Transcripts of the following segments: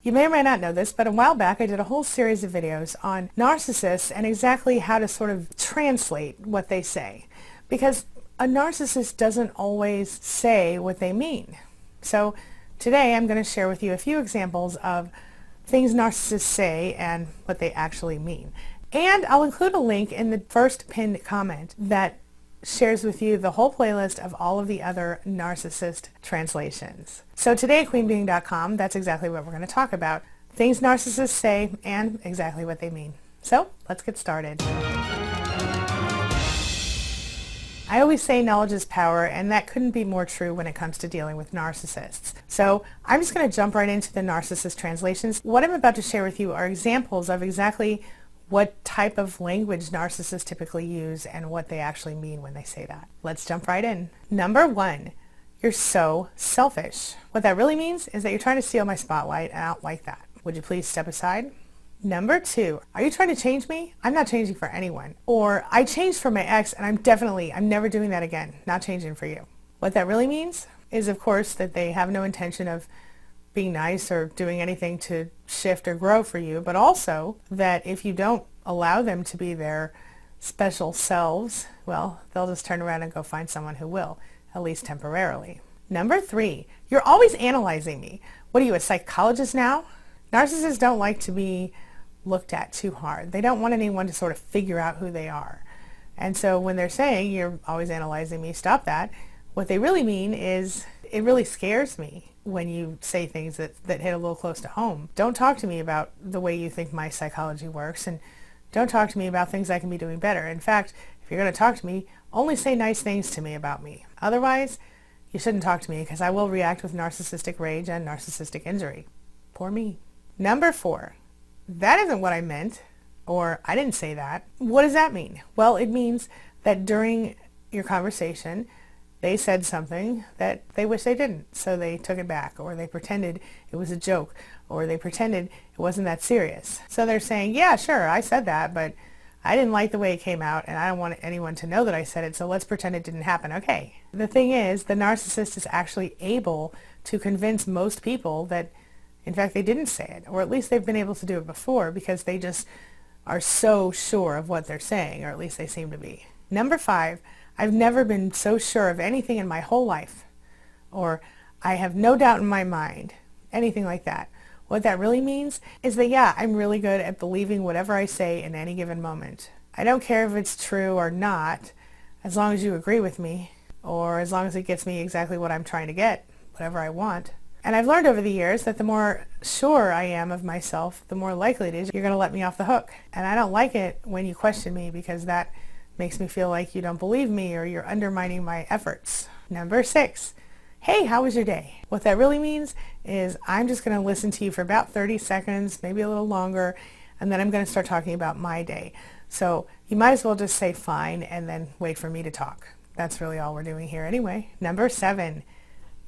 You may or may not know this, but a while back I did a whole series of videos on narcissists and exactly how to sort of translate what they say. Because a narcissist doesn't always say what they mean. So today I'm going to share with you a few examples of things narcissists say and what they actually mean. And I'll include a link in the first pinned comment that shares with you the whole playlist of all of the other narcissist translations. So today at queenbeing.com, that's exactly what we're going to talk about. Things narcissists say and exactly what they mean. So let's get started. I always say knowledge is power, and that couldn't be more true when it comes to dealing with narcissists. So I'm just going to jump right into the narcissist translations. What I'm about to share with you are examples of exactly what type of language narcissists typically use and what they actually mean when they say that. Let's jump right in. Number 1, you're so selfish. What that really means is that you're trying to steal my spotlight, and I don't like that. Would you please step aside? Number 2, are you trying to change me? I'm not changing for anyone. Or I changed for my ex and I'm never doing that again. Not changing for you. What that really means is, of course, that they have no intention of being nice or doing anything to shift or grow for you, but also that if you don't allow them to be their special selves, well, they'll just turn around and go find someone who will, at least temporarily. Number 3, you're always analyzing me. What are you, a psychologist now? Narcissists don't like to be looked at too hard. They don't want anyone to sort of figure out who they are. And so when they're saying you're always analyzing me, stop that, what they really mean is it really scares me when you say things that hit a little close to home. Don't talk to me about the way you think my psychology works, and don't talk to me about things I can be doing better. In fact, if you're going to talk to me, only say nice things to me about me. Otherwise, you shouldn't talk to me because I will react with narcissistic rage and narcissistic injury. Poor me. Number 4, that isn't what I meant, or I didn't say that. What does that mean? Well, it means that during your conversation, they said something that they wish they didn't, so they took it back, or they pretended it was a joke, or they pretended it wasn't that serious. So they're saying, yeah, sure, I said that, but I didn't like the way it came out, and I don't want anyone to know that I said it, so let's pretend it didn't happen. Okay. The thing is, the narcissist is actually able to convince most people that, in fact, they didn't say it, or at least they've been able to do it before because they just are so sure of what they're saying, or at least they seem to be. Number 5, I've never been so sure of anything in my whole life, or I have no doubt in my mind, anything like that. What that really means is that, yeah, I'm really good at believing whatever I say in any given moment. I don't care if it's true or not, as long as you agree with me, or as long as it gets me exactly what I'm trying to get, whatever I want. And I've learned over the years that the more sure I am of myself, the more likely it is you're going to let me off the hook. And I don't like it when you question me, because that makes me feel like you don't believe me or you're undermining my efforts. Number 6, hey, how was your day? What that really means is I'm just going to listen to you for about 30 seconds, maybe a little longer, and then I'm going to start talking about my day. So you might as well just say fine and then wait for me to talk. That's really all we're doing here anyway. Number 7,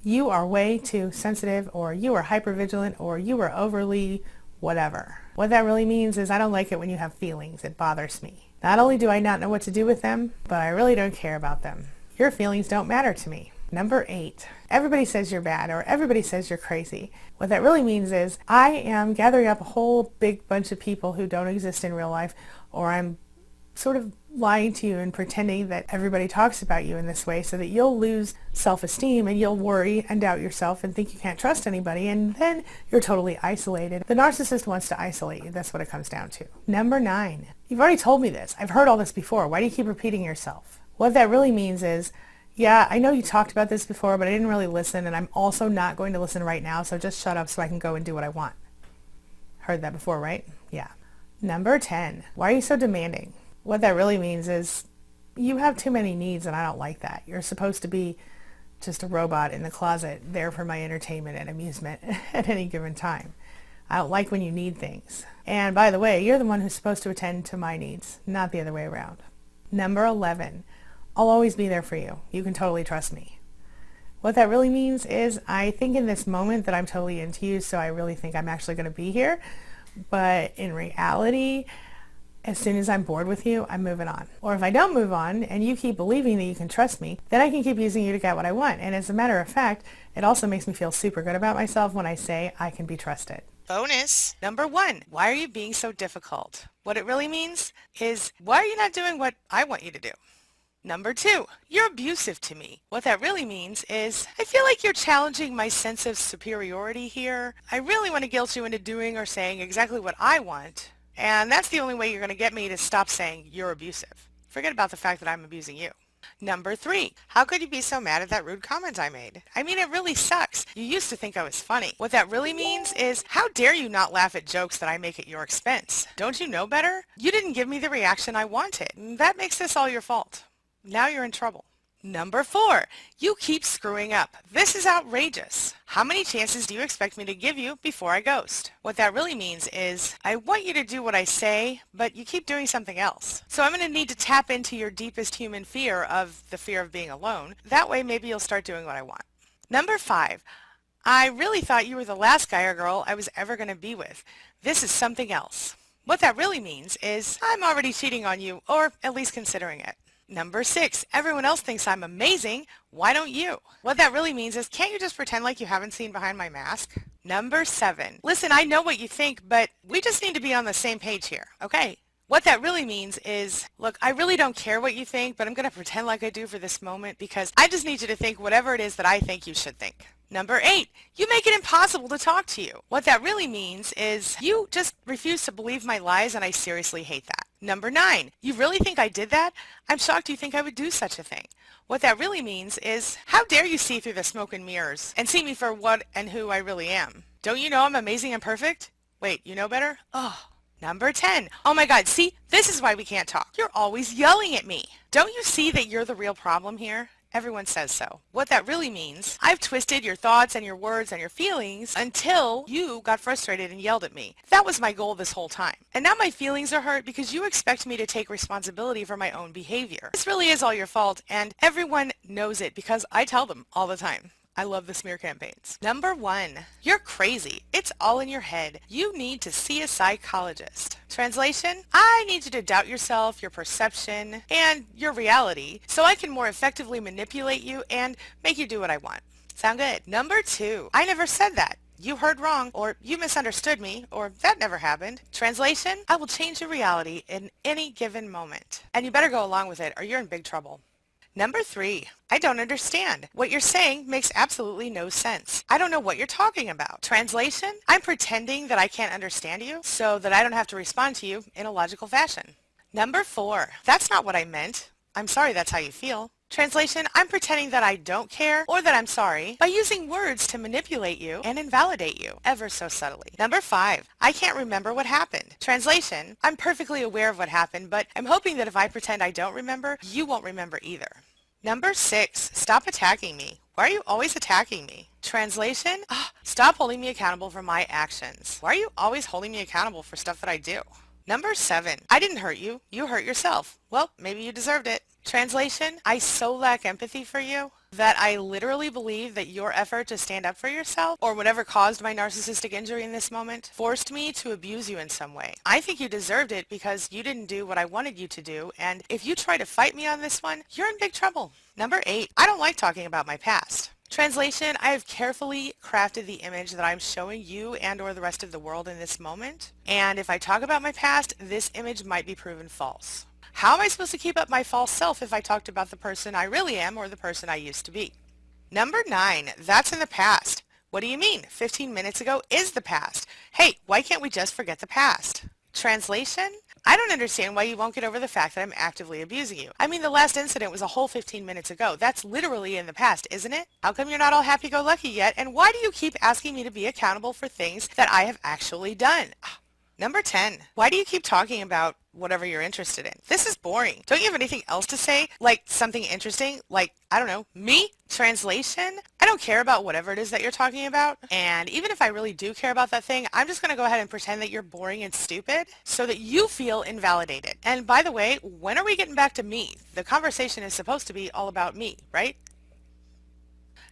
you are way too sensitive, or you are hypervigilant, or you are overly whatever. What that really means is I don't like it when you have feelings. It bothers me. Not only do I not know what to do with them, but I really don't care about them. Your feelings don't matter to me. Number 8, everybody says you're bad, or everybody says you're crazy. What that really means is I am gathering up a whole big bunch of people who don't exist in real life, or I'm sort of lying to you and pretending that everybody talks about you in this way so that you'll lose self-esteem and you'll worry and doubt yourself and think you can't trust anybody, and then you're totally isolated. The narcissist wants to isolate you. That's what it comes down to. Number 9, you've already told me this. I've heard all this before. Why do you keep repeating yourself? What that really means is, yeah, I know you talked about this before, but I didn't really listen, and I'm also not going to listen right now, so just shut up so I can go and do what I want. Heard that before, right? Yeah. Number 10, why are you so demanding? What that really means is you have too many needs, and I don't like that. You're supposed to be just a robot in the closet, there for my entertainment and amusement at any given time. I don't like when you need things. And by the way, you're the one who's supposed to attend to my needs, not the other way around. Number 11, I'll always be there for you. You can totally trust me. What that really means is I think in this moment that I'm totally into you, so I really think I'm actually going to be here. But in reality, as soon as I'm bored with you, I'm moving on. Or if I don't move on and you keep believing that you can trust me, then I can keep using you to get what I want. And as a matter of fact, it also makes me feel super good about myself when I say I can be trusted. Bonus number 1. Why are you being so difficult? What it really means is, why are you not doing what I want you to do? Number 2, you're abusive to me. What that really means is, I feel like you're challenging my sense of superiority here. I really want to guilt you into doing or saying exactly what I want, and that's the only way you're going to get me to stop saying you're abusive. Forget about the fact that I'm abusing you. Number 3, how could you be so mad at that rude comment I made? I mean, it really sucks. You used to think I was funny. What that really means is, how dare you not laugh at jokes that I make at your expense? Don't you know better? You didn't give me the reaction I wanted. That makes this all your fault. Now you're in trouble. Number 4, you keep screwing up. This is outrageous. How many chances do you expect me to give you before I ghost? What that really means is, I want you to do what I say, but you keep doing something else. So I'm going to need to tap into your deepest human fear of the fear of being alone. That way maybe you'll start doing what I want. Number 5, I really thought you were the last guy or girl I was ever going to be with. This is something else. What that really means is, I'm already cheating on you, or at least considering it. Number 6, everyone else thinks I'm amazing. Why don't you? What that really means is, can't you just pretend like you haven't seen behind my mask? Number 7, listen, I know what you think, but we just need to be on the same page here, okay? What that really means is, look, I really don't care what you think, but I'm going to pretend like I do for this moment because I just need you to think whatever it is that I think you should think. Number 8, you make it impossible to talk to you. What that really means is, you just refuse to believe my lies, and I seriously hate that. Number 9, you really think I did that? I'm shocked you think I would do such a thing. What that really means is, how dare you see through the smoke and mirrors and see me for what and who I really am? Don't you know I'm amazing and perfect? Wait, you know better? Oh. Number 10, oh my God, see, this is why we can't talk. You're always yelling at me. Don't you see that you're the real problem here? Everyone says so. What that really means, I've twisted your thoughts and your words and your feelings until you got frustrated and yelled at me. That was my goal this whole time. And now my feelings are hurt because you expect me to take responsibility for my own behavior. This really is all your fault, and everyone knows it because I tell them all the time. I love the smear campaigns. Number 1, you're crazy. It's all in your head. You need to see a psychologist. Translation, I need you to doubt yourself, your perception, and your reality so I can more effectively manipulate you and make you do what I want. Sound good? Number 2, I never said that. You heard wrong, or you misunderstood me, or that never happened. Translation, I will change your reality in any given moment. And you better go along with it or you're in big trouble. Number 3, I don't understand. What you're saying makes absolutely no sense. I don't know what you're talking about. Translation, I'm pretending that I can't understand you so that I don't have to respond to you in a logical fashion. Number 4, that's not what I meant. I'm sorry that's how you feel. Translation, I'm pretending that I don't care or that I'm sorry by using words to manipulate you and invalidate you ever so subtly. Number 5, I can't remember what happened. Translation, I'm perfectly aware of what happened, but I'm hoping that if I pretend I don't remember, you won't remember either. Number 6, stop attacking me. Why are you always attacking me? Translation, stop holding me accountable for my actions. Why are you always holding me accountable for stuff that I do? Number 7, I didn't hurt you. You hurt yourself. Well, maybe you deserved it. Translation, I so lack empathy for you that I literally believe that your effort to stand up for yourself, or whatever caused my narcissistic injury in this moment, forced me to abuse you in some way. I think you deserved it because you didn't do what I wanted you to do, and if you try to fight me on this one, you're in big trouble. Number 8, I don't like talking about my past. Translation, I have carefully crafted the image that I'm showing you and or the rest of the world in this moment, and if I talk about my past, this image might be proven false. How am I supposed to keep up my false self if I talked about the person I really am or the person I used to be? Number 9, that's in the past. What do you mean? 15 minutes ago is the past. Hey, why can't we just forget the past? Translation, I don't understand why you won't get over the fact that I'm actively abusing you. I mean, the last incident was a whole 15 minutes ago. That's literally in the past, isn't it? How come you're not all happy-go-lucky yet? And why do you keep asking me to be accountable for things that I have actually done? Number 10, why do you keep talking about whatever you're interested in? This is boring. Don't you have anything else to say? Like something interesting? Like, I don't know, me? Translation, I don't care about whatever it is that you're talking about. And even if I really do care about that thing, I'm just going to go ahead and pretend that you're boring and stupid so that you feel invalidated. And by the way, when are we getting back to me? The conversation is supposed to be all about me, right?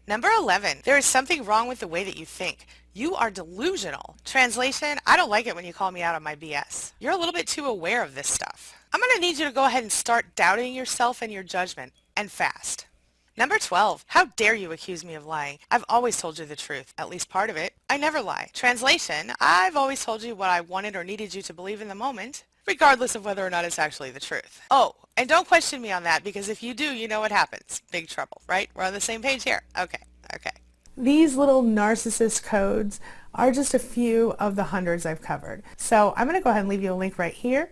Number 11, there is something wrong with the way that you think. You are delusional. Translation, I don't like it when you call me out on my BS. You're a little bit too aware of this stuff. I'm going to need you to go ahead and start doubting yourself and your judgment, and fast. Number 12. How dare you accuse me of lying? I've always told you the truth, at least part of it. I never lie. Translation, I've always told you what I wanted or needed you to believe in the moment, regardless of whether or not it's actually the truth. Oh, and don't question me on that, because if you do, you know what happens. Big trouble, right? We're on the same page here. Okay. These little narcissist codes are just a few of the hundreds I've covered. So I'm going to go ahead and leave you a link right here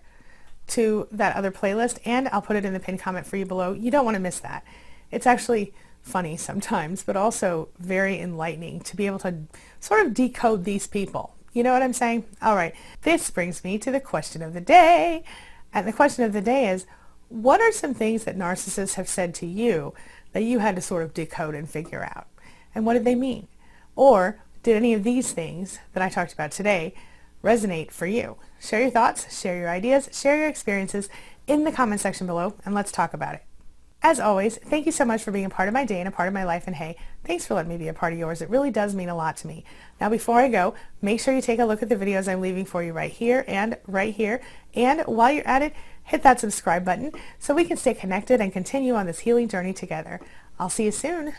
to that other playlist, and I'll put it in the pinned comment for you below. You don't want to miss that. It's actually funny sometimes, but also very enlightening to be able to sort of decode these people. You know what I'm saying? All right, this brings me to the question of the day. And the question of the day is, what are some things that narcissists have said to you that you had to sort of decode and figure out? And what did they mean? Or did any of these things that I talked about today resonate for you? Share your thoughts, share your ideas, share your experiences in the comment section below, and let's talk about it. As always, thank you so much for being a part of my day and a part of my life, and hey, thanks for letting me be a part of yours. It really does mean a lot to me. Now before I go, make sure you take a look at the videos I'm leaving for you right here, and while you're at it, hit that subscribe button so we can stay connected and continue on this healing journey together. I'll see you soon.